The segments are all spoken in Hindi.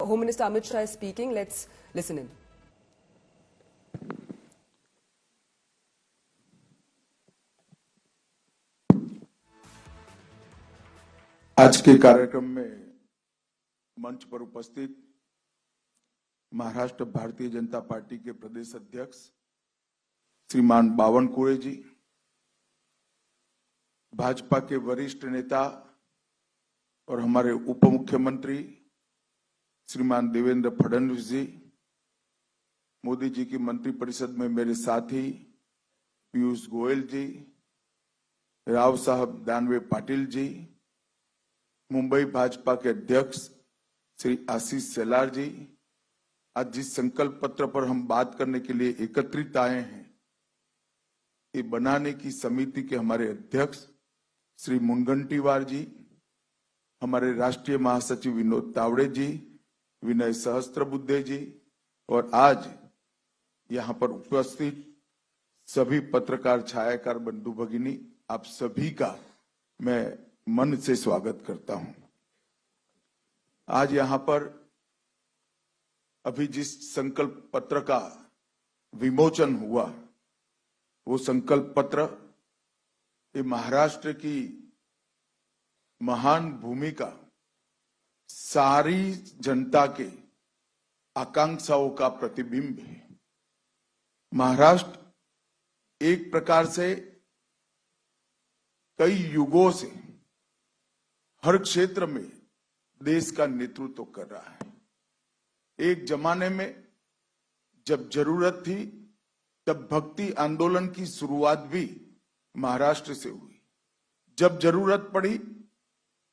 Home Minister Amit Shah is speaking. Let's listen in. आज के कार्यक्रम में मंच पर उपस्थित महाराष्ट्र भारतीय जनता पार्टी के प्रदेश अध्यक्ष श्रीमान बावनकुळे जी, भाजपा के वरिष्ठ नेता और हमारे उप मुख्यमंत्री श्रीमान देवेंद्र फडणवीस जी, मोदी जी की मंत्रिपरिषद में मेरे साथी पीयूष गोयल जी, राव साहब दानवे पाटिल जी, मुंबई भाजपा के अध्यक्ष श्री आशीष शेलार जी, आज जिस संकल्प पत्र पर हम बात करने के लिए एकत्रित आए हैं, ये बनाने की समिति के हमारे अध्यक्ष श्री मुनगंटीवार जी, हमारे राष्ट्रीय महासचिव विनोद तावड़े जी, विनय सहस्त्रबुद्धे जी और आज यहाँ पर उपस्थित सभी पत्रकार छायाकार बंधु भगिनी, आप सभी का मैं मन से स्वागत करता हूं। आज यहां पर अभी जिस संकल्प पत्र का विमोचन हुआ, वो संकल्प पत्र ये महाराष्ट्र की महान भूमिका, सारी जनता के आकांक्षाओं का प्रतिबिंब है। महाराष्ट्र एक प्रकार से कई युगों से हर क्षेत्र में देश का नेतृत्व कर रहा है। एक जमाने में जब जरूरत थी तब भक्ति आंदोलन की शुरुआत भी महाराष्ट्र से हुई। जब जरूरत पड़ी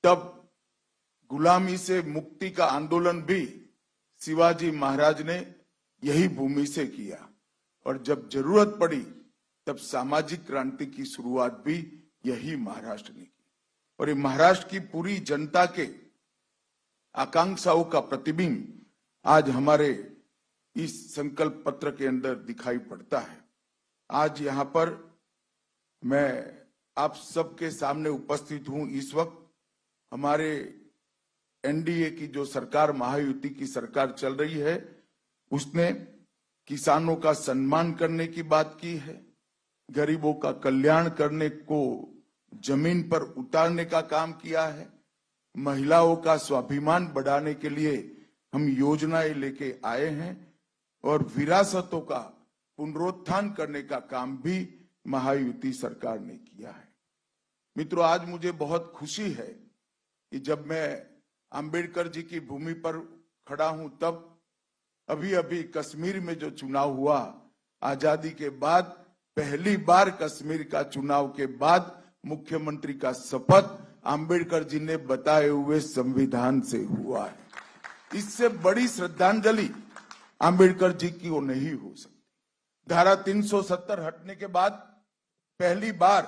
तब गुलामी से मुक्ति का आंदोलन भी शिवाजी महाराज ने यही भूमि से किया और जब जरूरत पड़ी तब सामाजिक क्रांति की शुरुआत भी यही महाराष्ट्र ने की। और ये महाराष्ट्र की पूरी जनता के आकांक्षाओं का प्रतिबिंब आज हमारे इस संकल्प पत्र के अंदर दिखाई पड़ता है। आज यहाँ पर मैं आप सबके सामने उपस्थित हूं। इस वक्त हमारे एनडीए की जो सरकार, महायुति की सरकार चल रही है, उसने किसानों का सम्मान करने की बात की है, गरीबों का कल्याण करने को जमीन पर उतारने का काम किया है, महिलाओं का स्वाभिमान बढ़ाने के लिए हम योजनाएं लेके आए हैं और विरासतों का पुनरुत्थान करने का काम भी महायुति सरकार ने किया है। मित्रों, आज मुझे बहुत खुशी है कि जब मैं अंबेडकर जी की भूमि पर खड़ा हूं, तब अभी अभी कश्मीर में जो चुनाव हुआ, आजादी के बाद पहली बार कश्मीर का चुनाव के बाद मुख्यमंत्री का शपथ अंबेडकर जी ने बताए हुए संविधान से हुआ है। इससे बड़ी श्रद्धांजलि अंबेडकर जी की वो नहीं हो सकती। धारा 370 हटने के बाद पहली बार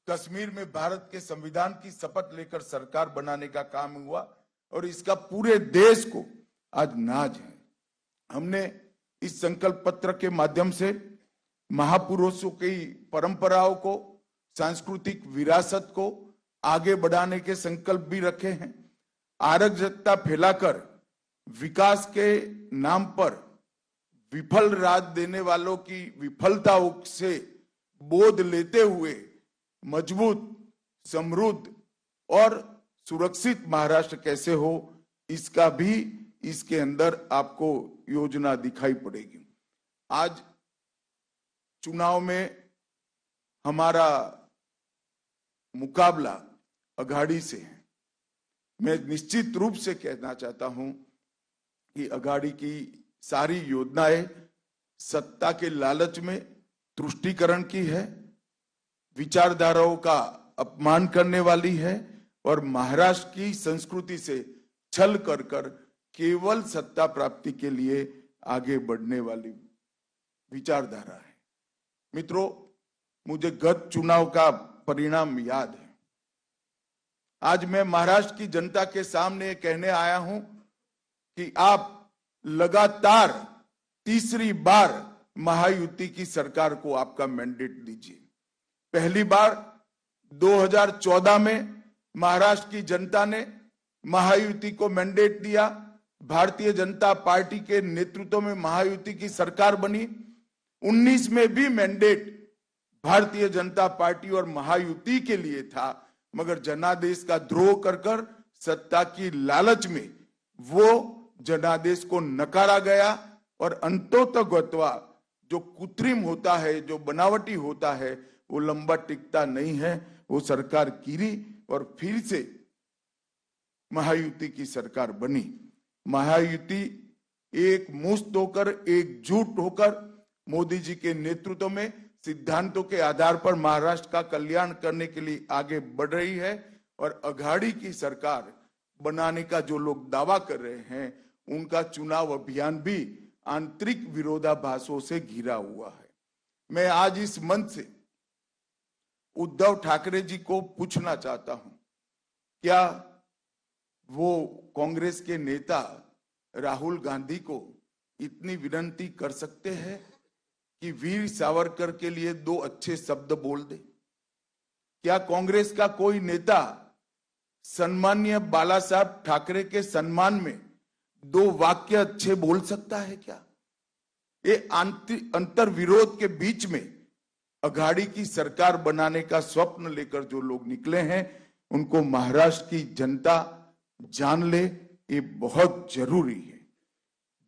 कश्मीर में भारत के संविधान की शपथ लेकर सरकार बनाने का काम हुआ और इसका पूरे देश को आज नाज है। हमने इस संकल्प पत्र के माध्यम से महापुरुषों की परंपराओं को, सांस्कृतिक विरासत को आगे बढ़ाने के संकल्प भी रखे हैं। अराजकता फैलाकर विकास के नाम पर विफल राज देने वालों की विफलताओं से बोध लेते हुए मजबूत, समृद्ध और सुरक्षित महाराष्ट्र कैसे हो, इसका भी इसके अंदर आपको योजना दिखाई पड़ेगी। आज चुनाव में हमारा मुकाबला अघाड़ी से है। मैं निश्चित रूप से कहना चाहता हूं कि अघाड़ी की सारी योजनाएं सत्ता के लालच में तुष्टीकरण की है, विचारधाराओं का अपमान करने वाली है और महाराष्ट्र की संस्कृति से छल कर केवल सत्ता प्राप्ति के लिए आगे बढ़ने वाली विचारधारा है। मित्रों, मुझे गत चुनाव का परिणाम याद है। आज मैं महाराष्ट्र की जनता के सामने कहने आया हूं कि आप लगातार तीसरी बार महायुति की सरकार को आपका मैंडेट दीजिए। पहली बार 2014 में महाराष्ट्र की जनता ने महायुति को मैंडेट दिया, भारतीय जनता पार्टी के नेतृत्व में महायुति की सरकार बनी। 19 में भी मैंडेट भारतीय जनता पार्टी और महायुति के लिए था, मगर जनादेश का द्रोह कर कर सत्ता की लालच में वो जनादेश को नकारा गया और अंतोतगत्वा जो कृत्रिम होता है, जो बनावटी होता है, वो लंबा टिकता नहीं है। वो सरकार गिरी और फिर से महायुति की सरकार बनी। महायुति एक मुश्त होकर, एकजुट होकर मोदी जी के नेतृत्व में सिद्धांतों के आधार पर महाराष्ट्र का कल्याण करने के लिए आगे बढ़ रही है। और अघाड़ी की सरकार बनाने का जो लोग दावा कर रहे हैं, उनका चुनाव अभियान भी आंतरिक विरोधाभासों से घिरा हुआ है। मैं आज इस मंच से उद्धव ठाकरे जी को पूछना चाहता हूं, क्या वो कांग्रेस के नेता राहुल गांधी को इतनी विनती कर सकते हैं कि वीर सावरकर के लिए 2 अच्छे शब्द बोल दे? क्या कांग्रेस का कोई नेता सम्माननीय बाला साहब ठाकरे के सम्मान में 2 वाक्य अच्छे बोल सकता है क्या? ये अंतर विरोध के बीच में अघाड़ी की सरकार बनाने का स्वप्न लेकर जो लोग निकले हैं, उनको महाराष्ट्र की जनता जान ले, ये बहुत जरूरी है।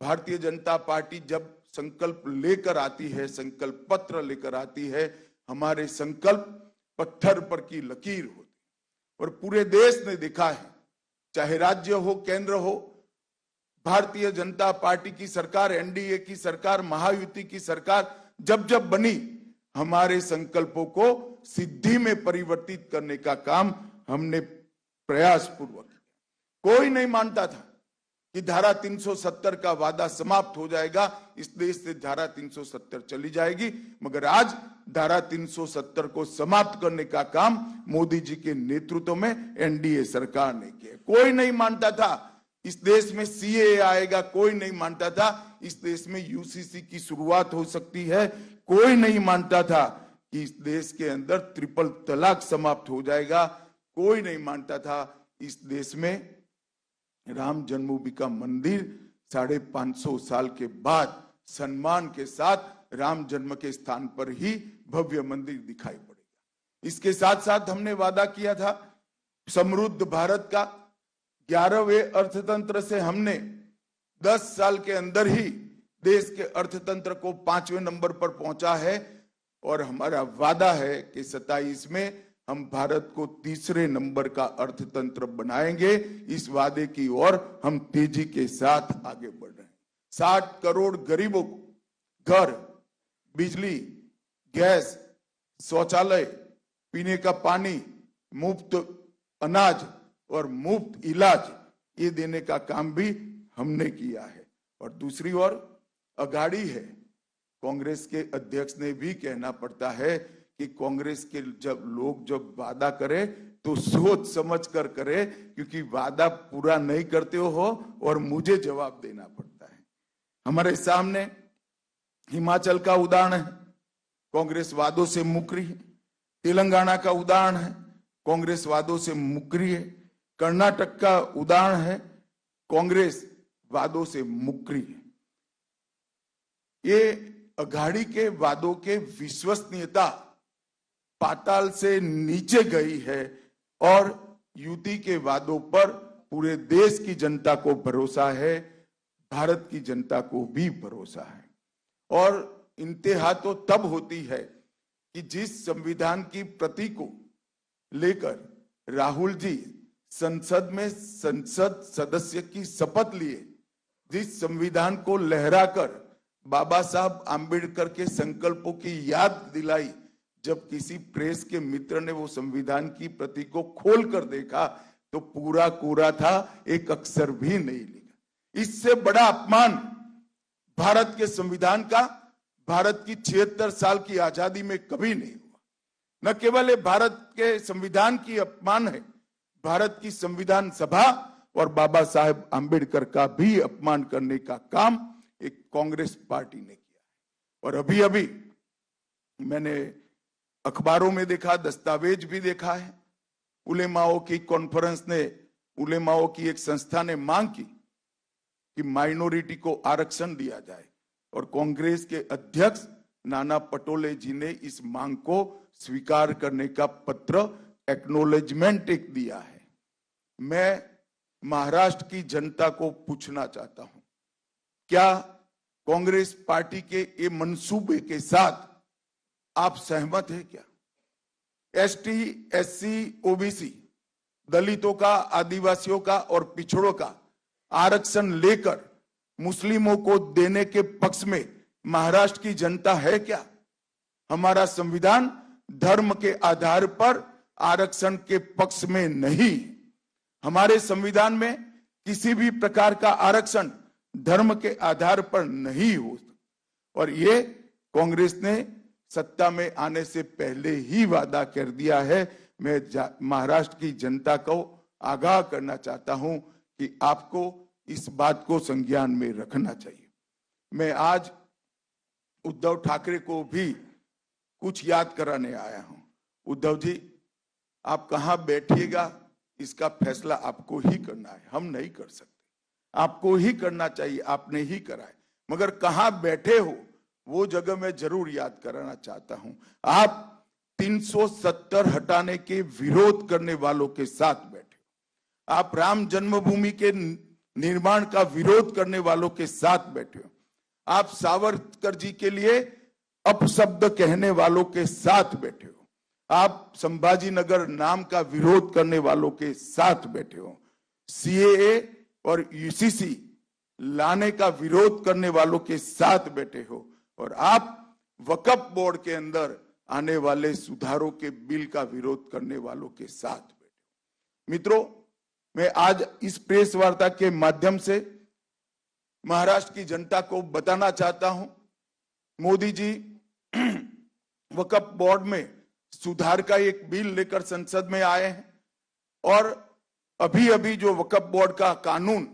भारतीय जनता पार्टी जब संकल्प लेकर आती है, संकल्प पत्र लेकर आती है, हमारे संकल्प पत्थर पर की लकीर होती है। और पूरे देश ने देखा है, चाहे राज्य हो, केंद्र हो, भारतीय जनता पार्टी की सरकार, एनडीए की सरकार, महायुति की सरकार जब जब बनी, हमारे संकल्पों को सिद्धि में परिवर्तित करने का काम हमने प्रयास पूर्वक किया। कोई नहीं मानता था कि धारा 370 का वादा समाप्त हो जाएगा, इस देश से धारा 370 चली जाएगी, मगर आज धारा 370 को समाप्त करने का काम मोदी जी के नेतृत्व में एनडीए सरकार ने किया। कोई नहीं मानता था इस देश में सीएए आएगा, कोई नहीं मानता था इस देश में यूसीसी की शुरुआत हो सकती है, कोई नहीं मानता था कि इस देश के अंदर ट्रिपल तलाक समाप्त हो जाएगा, कोई नहीं मानता था इस देश में राम जन्मभूमि का मंदिर 550 साल के बाद सम्मान के साथ राम जन्म के स्थान पर ही भव्य मंदिर दिखाई पड़ेगा। इसके साथ साथ हमने वादा किया था समृद्ध भारत का। 11वें अर्थतंत्र से हमने 10 साल के अंदर ही देश के अर्थतंत्र को 5वें नंबर पर पहुंचा है और हमारा वादा है कि 27 में हम भारत को 3रे नंबर का अर्थतंत्र बनाएंगे। इस वादे की ओर हम तेजी के साथ आगे बढ़ रहे हैं। 60 करोड़ गरीबों को घर, बिजली, गैस, शौचालय, पीने का पानी, मुफ्त अनाज और मुफ्त इलाज, ये देने का काम भी हमने किया है। और दूसरी ओर अघाड़ी है। कांग्रेस के अध्यक्ष ने भी कहना पड़ता है कि कांग्रेस के जब वादा करे तो सोच समझ कर करे, क्योंकि वादा पूरा नहीं करते हो और मुझे जवाब देना पड़ता है। हमारे सामने हिमाचल का उदाहरण है, कांग्रेस वादों से मुकरी है। तेलंगाना का उदाहरण है, कांग्रेस वादों से मुकरी है। कर्नाटक का उदाहरण है, कांग्रेस वादों से मुकरी है। ये अघाड़ी के वादों के विश्वसनीयता पाताल से नीचे गई है और युति के वादों पर पूरे देश की जनता को भरोसा है, भारत की जनता को भी भरोसा है। और इंतहा तो तब होती है कि जिस संविधान की प्रति को लेकर राहुल जी संसद में संसद सदस्य की शपथ लिए, जिस संविधान को लहराकर बाबा साहब आंबेडकर के संकल्पों की याद दिलाई, जब किसी प्रेस के मित्र ने वो संविधान की प्रति को खोल कर देखा तो पूरा कोरा था, एक अक्षर भी नहीं लिखा। इससे बड़ा अपमान भारत के संविधान का भारत की 76 साल की आजादी में कभी नहीं हुआ। न केवल ये भारत के संविधान की अपमान है, भारत की संविधान सभा और बाबा साहेब आंबेडकर का भी अपमान करने का काम एक कांग्रेस पार्टी ने किया है। और अभी अभी मैंने अखबारों में देखा, दस्तावेज भी देखा है, उलेमाओं की कॉन्फ्रेंस ने, उलेमाओं की एक संस्था ने मांग की कि माइनॉरिटी को आरक्षण दिया जाए और कांग्रेस के अध्यक्ष नाना पटोले जी ने इस मांग को स्वीकार करने का पत्र एक्नॉलेजमेंट एक दिया है। मैं महाराष्ट्र की जनता को पूछना चाहता हूं, क्या कांग्रेस पार्टी के ये मंसूबे के साथ आप सहमत हैं क्या? एसटी, एससी, ओबीसी, दलितों का, आदिवासियों का और पिछड़ों का आरक्षण लेकर मुस्लिमों को देने के पक्ष में महाराष्ट्र की जनता है क्या? हमारा संविधान धर्म के आधार पर आरक्षण के पक्ष में नहीं। हमारे संविधान में किसी भी प्रकार का आरक्षण धर्म के आधार पर नहीं हो। और ये कांग्रेस ने सत्ता में आने से पहले ही वादा कर दिया है। मैं महाराष्ट्र की जनता को आगाह करना चाहता हूं कि आपको इस बात को संज्ञान में रखना चाहिए। मैं आज उद्धव ठाकरे को भी कुछ याद कराने आया हूं। उद्धव जी, आप कहां बैठिएगा इसका फैसला आपको ही करना है, हम नहीं कर सकते। आपको ही करना चाहिए, आपने ही करा है, मगर कहां बैठे हो वो जगह मैं जरूर याद कराना चाहता हूं। आप 370 हटाने के विरोध करने वालों के साथ बैठे हो। आप राम जन्मभूमि के निर्माण का विरोध करने वालों के साथ बैठे हो। आप सावरकर जी के लिए अपशब्द कहने वालों के साथ बैठे हो। आप संभाजी नगर नाम का विरोध करने वालों के साथ बैठे हो। सीएए और यूसीसी लाने का विरोध करने वालों के साथ बैठे हो। और आप वक्फ बोर्ड के अंदर आने वाले सुधारों के बिल का विरोध करने वालों के साथ बैठे हो। मित्रों, मैं आज इस प्रेस वार्ता के माध्यम से महाराष्ट्र की जनता को बताना चाहता हूं, मोदी जी वक्फ बोर्ड में सुधार का एक बिल लेकर संसद में आए हैं। और अभी अभी जो वक्फ बोर्ड का कानून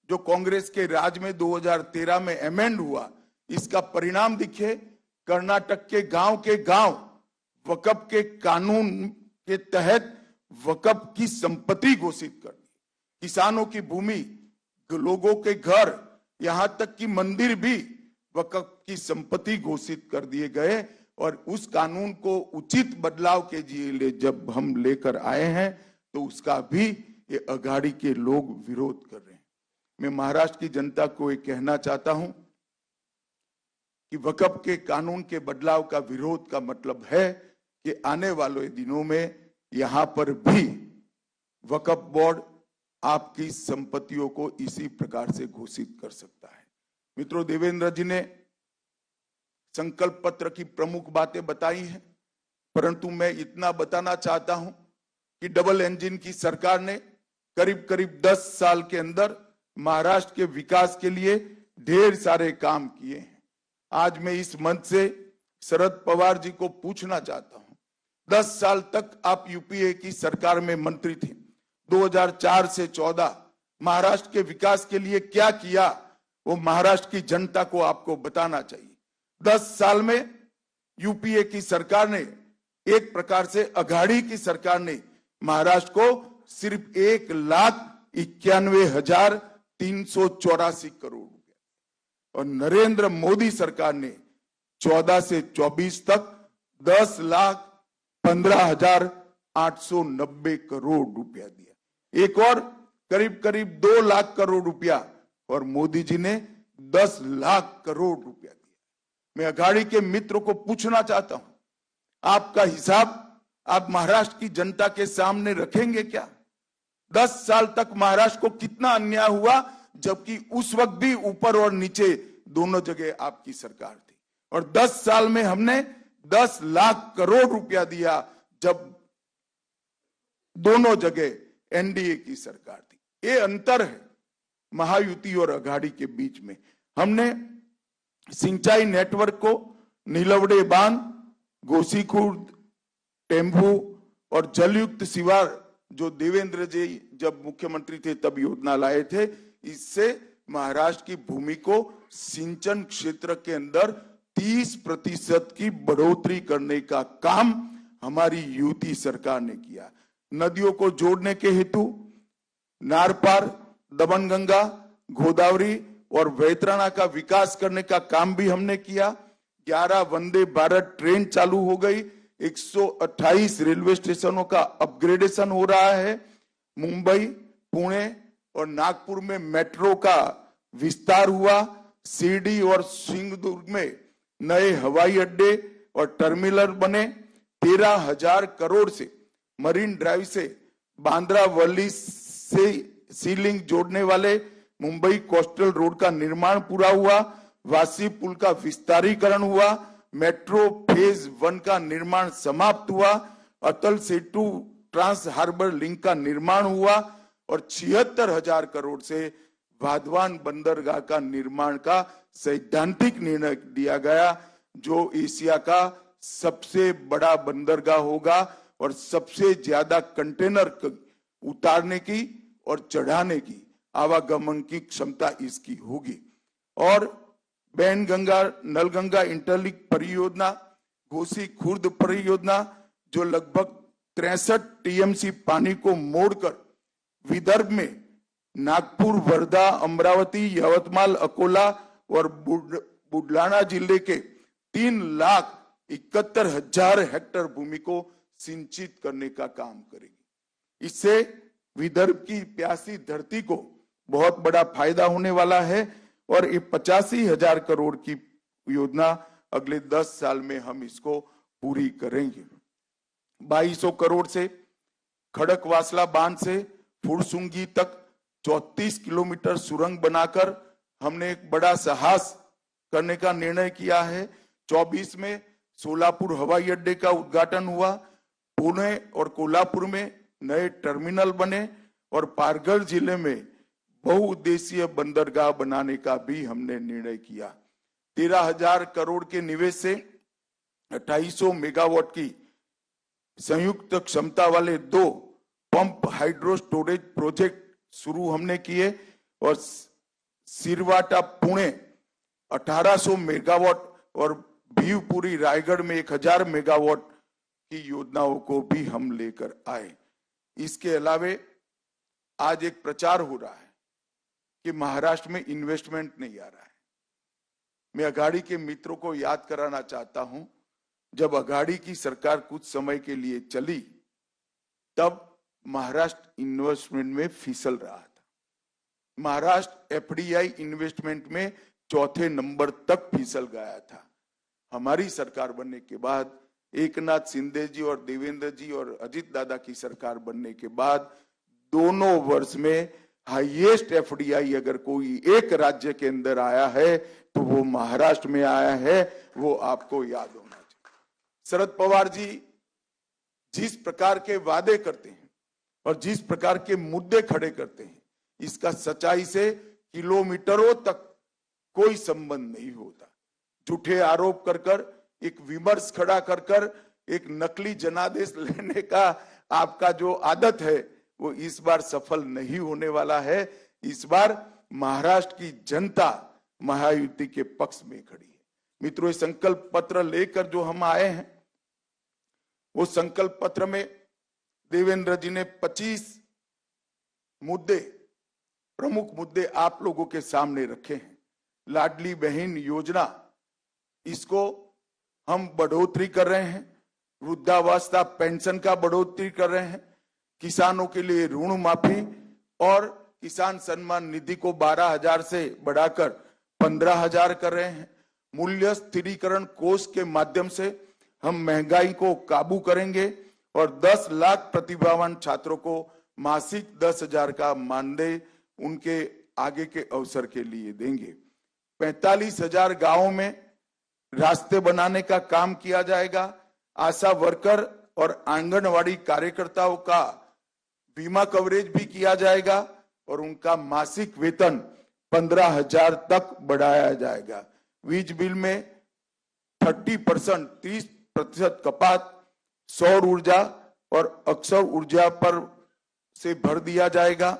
जो कांग्रेस के राज में 2013 में अमेंड हुआ, इसका परिणाम देखिए। कर्नाटक के गांव वक्फ के कानून के तहत वक्फ की संपत्ति घोषित कर दी। किसानों की भूमि, लोगों के घर, यहां तक कि मंदिर भी वक्फ की संपत्ति घोषित कर दिए गए। और उस कानून को उचित बदलाव के लिए जब हम लेकर आए हैं तो उसका भी ये अघाड़ी के लोग विरोध कर रहे हैं। मैं महाराष्ट्र की जनता को ये कहना चाहता हूं कि वक्फ के कानून के बदलाव का विरोध का मतलब है कि आने वाले दिनों में यहां पर भी वक्फ बोर्ड आपकी संपत्तियों को इसी प्रकार से घोषित कर सकता है। मित्रों, देवेंद्र जी ने संकल्प पत्र की प्रमुख बातें बताई हैं, परंतु मैं इतना बताना चाहता हूं कि डबल इंजन की सरकार ने करीब करीब 10 साल के अंदर महाराष्ट्र के विकास के लिए ढेर सारे काम किए हैं। आज मैं इस मंच से शरद पवार जी को पूछना चाहता हूं, 10 साल तक आप यूपीए की सरकार में मंत्री थे। 2004 से 14 महाराष्ट्र के विकास के लिए क्या किया वो महाराष्ट्र की जनता को आपको बताना चाहिए। 10 साल में यूपीए की सरकार ने, एक प्रकार से अघाड़ी की सरकार ने महाराष्ट्र को सिर्फ 1,91,384 करोड़ रुपए और नरेंद्र मोदी सरकार ने 14 से 24 तक 10,15,890 करोड़ रुपया दिया। एक और करीब करीब 2 लाख करोड़ रुपया और मोदी जी ने 10 लाख करोड़ रुपया दिया। मैं अघाड़ी के मित्र को पूछना चाहता हूं, आपका हिसाब आप महाराष्ट्र की जनता के सामने रखेंगे क्या? 10 साल तक महाराष्ट्र को कितना अन्याय हुआ, जबकि उस वक्त भी ऊपर और नीचे दोनों जगह आपकी सरकार थी। और 10 साल में हमने 10 लाख करोड़ रुपया दिया, जब दोनों जगह एनडीए की सरकार थी। ये अंतर है महायुति और अघाड़ी के बीच में। हमने सिंचाई नेटवर्क को नीलवड़े बांध, गोसीखुर्द, टेम्बू और जलयुक्त शिवार जो देवेंद्र जी जब मुख्यमंत्री थे तब योजना लाए थे, इससे महाराष्ट्र की भूमि को सिंचन क्षेत्र के अंदर 30% की बढ़ोतरी करने का काम हमारी यूपी सरकार ने किया। नदियों को जोड़ने के हेतु नारपार, दमनगंगा, गोदावरी और वैतरणा का विकास करने का काम भी हमने किया। 11 वंदे भारत ट्रेन चालू हो गई। 128 रेलवे स्टेशनों का अपग्रेडेशन हो रहा है। मुंबई, पुणे और नागपुर में मेट्रो का विस्तार हुआ। शिरडी और सिंगदुर्ग में नए हवाई अड्डे और टर्मिनल बने। 13,000 करोड़ से मरीन ड्राइव से बांद्रा वर्ली से सीलिंग जोड़ने वाले मुंबई कोस्टल रोड का निर्माण पूरा हुआ। वासी पुल का विस्तारीकरण हुआ। मेट्रो फेज 1 का निर्माण समाप्त हुआ। Atal Setu trans harbour link का निर्माण हुआ और 76,000 करोड़ से वाधवान बंदरगाह का निर्माण का सैद्धांतिक निर्णय दिया गया, जो एशिया का सबसे बड़ा बंदरगाह होगा और सबसे ज्यादा कंटेनर उतारने की और चढ़ाने की आवागमन की क्षमता इसकी होगी। और बैनगंगा नलगंगा इंटरलिंक परियोजना, घोसी खुर्द परियोजना, जो लगभग 63 टीएमसी पानी को मोड़कर विदर्भ में नागपुर, वर्धा, अमरावती, यवतमाल, अकोला और बुलढाणा जिले के 3,71,000 हेक्टेयर भूमि को सिंचित करने का काम करेगी। इससे विदर्भ की प्यासी धरती को बहुत बड़ा फायदा होने वाला है और ये 85,000 करोड़ की योजना अगले 10 साल में हम इसको पूरी करेंगे। 2200 करोड़ से खड़कवासला बांध से फुरसुंगी तक 34 किलोमीटर सुरंग बनाकर हमने एक बड़ा साहस करने का निर्णय किया है। 24 में सोलापुर हवाई अड्डे का उद्घाटन हुआ। पुणे और कोल्हापुर में नए टर्मिनल बने और पालघर जिले में बहुउद्देशीय बंदरगाह बनाने का भी हमने निर्णय किया। 13,000 करोड़ के निवेश से 2800 मेगावाट की संयुक्त क्षमता वाले 2 पंप हाइड्रो स्टोरेज प्रोजेक्ट शुरू हमने किए और सिरवाटा पुणे 1800 मेगावाट और भीवपुरी रायगढ़ में 1000 मेगावाट की योजनाओं को भी हम लेकर आए। इसके अलावे आज एक प्रचार हो रहा है कि महाराष्ट्र में इन्वेस्टमेंट नहीं आ रहा है। मैं अघाड़ी के मित्रों को याद कराना चाहता हूं, जब अघाड़ी की सरकार कुछ समय के लिए चली तब महाराष्ट्र इन्वेस्टमेंट में फिसल रहा था। महाराष्ट्र एफडीआई इन्वेस्टमेंट में 4थे नंबर तक फिसल गया था। हमारी सरकार बनने के बाद, एकनाथ शिंदे जी और देवेंद्र जी और अजित दादा की सरकार बनने के बाद दोनों वर्ष में हाईएस्ट एफडीआई अगर कोई एक राज्य के अंदर आया है तो वो महाराष्ट्र में आया है। वो आपको याद होना चाहिए। शरद पवार जी जिस प्रकार के वादे करते हैं और जिस प्रकार के मुद्दे खड़े करते हैं, इसका सच्चाई से किलोमीटरों तक कोई संबंध नहीं होता। झूठे आरोप कर कर, एक विमर्श खड़ा कर कर, एक नकली जनादेश लेने का आपका जो आदत है वो इस बार सफल नहीं होने वाला है। इस बार महाराष्ट्र की जनता महायुति के पक्ष में खड़ी है। मित्रों, संकल्प पत्र लेकर जो हम आए हैं, वो संकल्प पत्र में देवेंद्र जी ने 25 मुद्दे, प्रमुख मुद्दे आप लोगों के सामने रखे हैं। लाडली बहन योजना, इसको हम बढ़ोतरी कर रहे हैं। वृद्धावस्था पेंशन का बढ़ोतरी कर रहे हैं। किसानों के लिए ऋण माफी और किसान सम्मान निधि को 12,000 से बढ़ाकर 15,000 कर रहे हैं। मूल्य स्थिरीकरण कोष के माध्यम से हम महंगाई को काबू करेंगे और 10 लाख प्रतिभावान छात्रों को मासिक 10,000 का मानदेय उनके आगे के अवसर के लिए देंगे। 45,000 गांवों में रास्ते बनाने का काम किया जाएगा। आशा वर्कर और आंगनवाड़ी कार्यकर्ताओं का बीमा कवरेज भी किया जाएगा और उनका मासिक वेतन 15,000 तक बढ़ाया जाएगा। वीज बिल में 30% कपात सौर ऊर्जा और अक्षय ऊर्जा पर से भर दिया जाएगा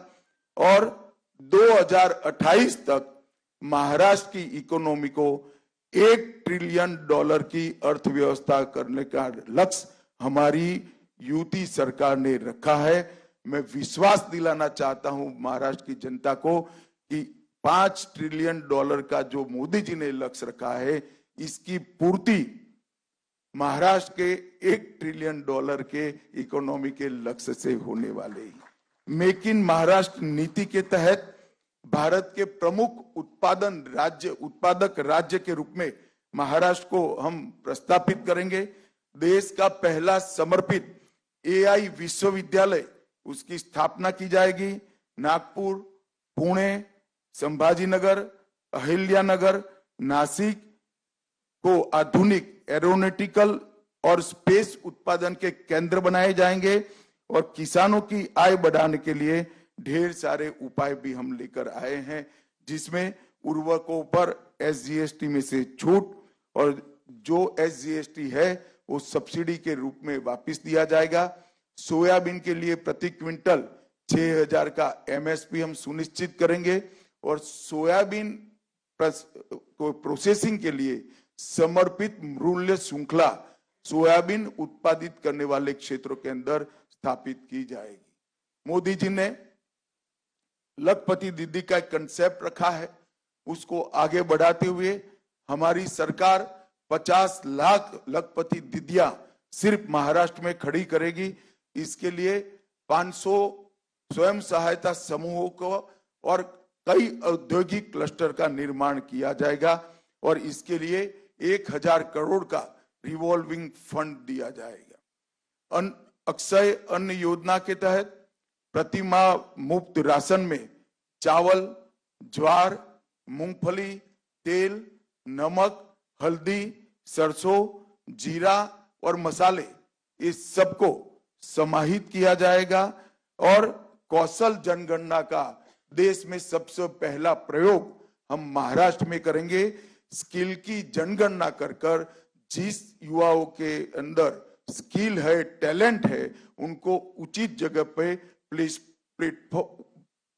और 2028 तक महाराष्ट्र की इकोनॉमी को $1 ट्रिलियन की अर्थव्यवस्था करने का लक्ष्य हमारी यूपी सरकार ने रखा है। मैं विश्वास दिलाना चाहता हूं महाराष्ट्र की जनता को कि $5 ट्रिलियन का जो मोदी जी ने लक्ष्य रखा है, इसकी पूर्ति महाराष्ट्र के $1 ट्रिलियन के इकोनॉमी के लक्ष्य से होने वाले। मेक इन महाराष्ट्र नीति के तहत भारत के प्रमुख उत्पादक राज्य के रूप में महाराष्ट्र को हम प्रस्तापित करेंगे। देश का पहला समर्पित AI विश्वविद्यालय, उसकी स्थापना की जाएगी। नागपुर, पुणे, संभाजीनगर, अहिल्यानगर, नासिक को आधुनिक एरोनॉटिकल और स्पेस उत्पादन के केंद्र बनाए जाएंगे और किसानों की आय बढ़ाने के लिए ढेर सारे उपाय भी हम लेकर आए हैं, जिसमें उर्वरकों पर SGST में से छूट और जो SGST है वो सब्सिडी के रूप में वापस दिया जाएगा। सोयाबीन के लिए प्रति क्विंटल 6,000 का MSP हम सुनिश्चित करेंगे और सोयाबीन को प्रोसेसिंग के लिए समर्पित मूल्य श्रृंखला सोयाबीन उत्पादित करने वाले क्षेत्रों के अंदर स्थापित की जाएगी। मोदी जी ने लखपति दीदी का एक कंसेप्ट रखा है, उसको आगे बढ़ाते हुए हमारी सरकार 50 लाख लखपति दीदियां सिर्फ महाराष्ट्र में खड़ी करेगी। इसके लिए 500 स्वयं सहायता समूहों को और कई औद्योगिक क्लस्टर का निर्माण किया जाएगा और इसके लिए 1,000 करोड़ का रिवॉल्विंग फंड दिया जाएगा। अक्षय अन्न योजना के तहत प्रति माह मुफ्त राशन में चावल, ज्वार, मूंगफली, तेल, नमक, हल्दी, सरसों, जीरा और मसाले, इस सबको समाहित किया जाएगा और कौशल जनगणना का देश में सबसे पहला प्रयोग हम महाराष्ट्र में करेंगे। स्किल की जनगणना कर जिस युवाओं के अंदर स्किल है, टैलेंट है, उनको उचित जगह पे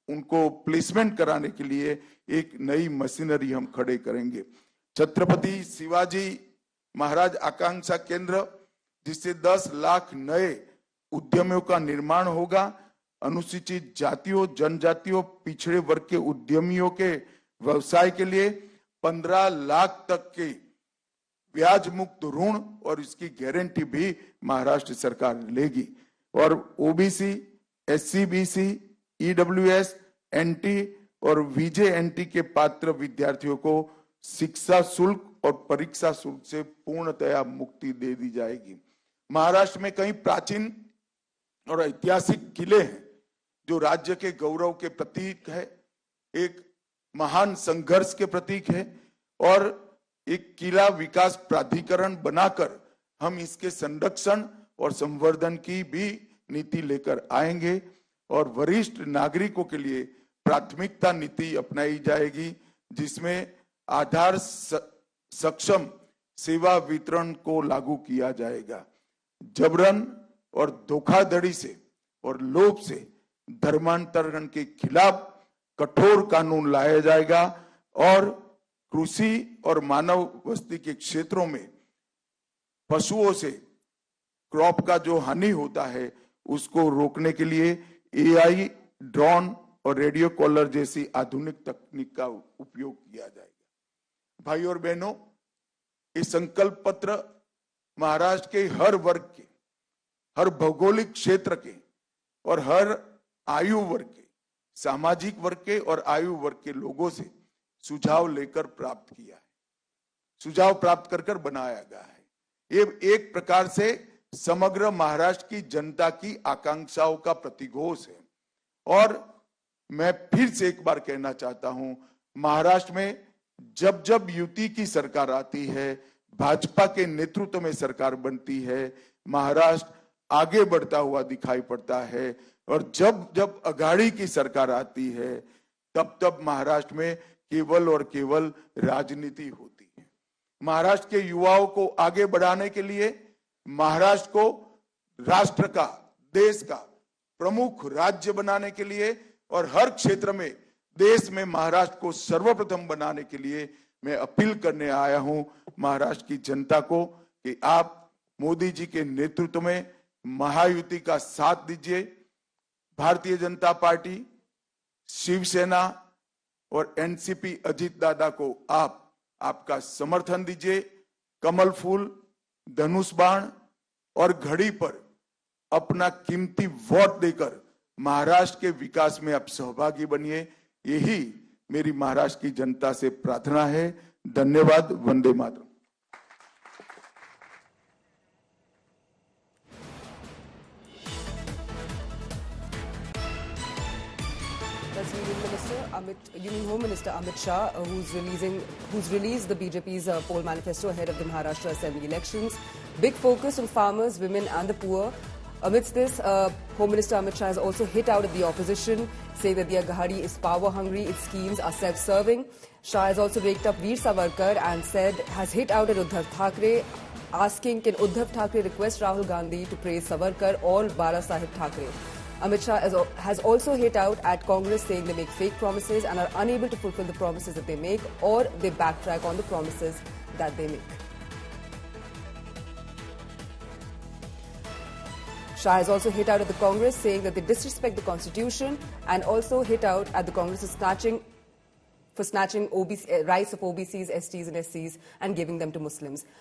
उनको प्लेसमेंट कराने के लिए एक नई मशीनरी हम खड़े करेंगे। छत्रपति शिवाजी महाराज आकांक्षा केंद्र, जिससे 10 लाख नए उद्यमियों का निर्माण होगा। अनुसूचित जातियों, जनजातियों, पिछड़े वर्ग के उद्यमियों के व्यवसाय के लिए 15 लाख तक के ब्याज मुक्त ऋण और इसकी गारंटी भी महाराष्ट्र सरकार लेगी और OBC, SC, BC, EWS, NT और VJNT के पात्र विद्यार्थियों को शिक्षा शुल्क और परीक्षा शुल्क से पूर्णतया मुक्ति दे दी जाएगी। महाराष्ट्र में कई प्राचीन और ऐतिहासिक किले हैं जो राज्य के गौरव के प्रतीक है, एक महान संघर्ष के प्रतीक है और एक किला विकास प्राधिकरण बनाकर हम इसके संरक्षण और संवर्धन की भी नीति लेकर आएंगे और वरिष्ठ नागरिकों के लिए प्राथमिकता नीति अपनाई जाएगी, जिसमें आधार सक्षम सेवा वितरण को लागू किया जाएगा। जबरन और धोखाधड़ी से और लोभ से धर्मांतरण के खिलाफ कठोर कानून लाया जाएगा और कृषि और मानव बस्ती के क्षेत्रों में पशुओं से क्रॉप का जो हानि होता है उसको रोकने के लिए AI, ड्रोन और रेडियो कॉलर जैसी आधुनिक तकनीक का उपयोग किया जाएगा। भाई और बहनों, इस संकल्प पत्र महाराष्ट्र के हर वर्ग के, हर भौगोलिक क्षेत्र के और हर आयु वर्ग के, सामाजिक वर्ग के और आयु वर्ग के लोगों से सुझाव लेकर प्राप्त किया है, सुझाव प्राप्त कर बनाया गया है। ये एक प्रकार से समग्र महाराष्ट्र की जनता की आकांक्षाओं का प्रतिघोष है और मैं फिर से एक बार कहना चाहता हूं, महाराष्ट्र में जब जब युति की सरकार आती है, भाजपा के नेतृत्व में सरकार बनती है, महाराष्ट्र आगे बढ़ता हुआ दिखाई पड़ता है और जब जब अघाड़ी की सरकार आती है तब तब महाराष्ट्र में केवल और केवल राजनीति होती है। महाराष्ट्र के युवाओं को आगे बढ़ाने के लिए, महाराष्ट्र को राष्ट्र का, देश का प्रमुख राज्य बनाने के लिए और हर क्षेत्र में देश में महाराष्ट्र को सर्वप्रथम बनाने के लिए मैं अपील करने आया हूं महाराष्ट्र की जनता को कि आप मोदी जी के नेतृत्व में महायुति का साथ दीजिए। भारतीय जनता पार्टी, शिवसेना, और एनसीपी अजीत दादा को आप आपका समर्थन दीजिए। कमल फूल, धनुष बाण और घड़ी पर अपना कीमती वोट देकर महाराष्ट्र के विकास में आप सहभागी बनिए। यही मेरी महाराष्ट्र की जनता से प्रार्थना है। धन्यवाद। Vande Mataram. That's Union Home Minister Amit Shah, who's released the BJP's poll manifesto ahead of the Maharashtra Assembly elections. Big focus on farmers, women, and the poor. Amidst this, Home Minister Amit Shah has also hit out at the opposition, saying that the Aghadi is power-hungry, its schemes are self-serving. Shah has also raked up Veer Savarkar and has hit out at Uddhav Thackeray, asking, can Uddhav Thackeray request Rahul Gandhi to praise Savarkar or Bala Sahib Thackeray? Amit Shah has also hit out at Congress, saying they make fake promises and are unable to fulfill the promises that they make, or they backtrack on the promises that they make. Shah has also hit out at the Congress, saying that they disrespect the Constitution, and also hit out at the Congress for snatching rights of OBCs, STs and SCs and giving them to Muslims.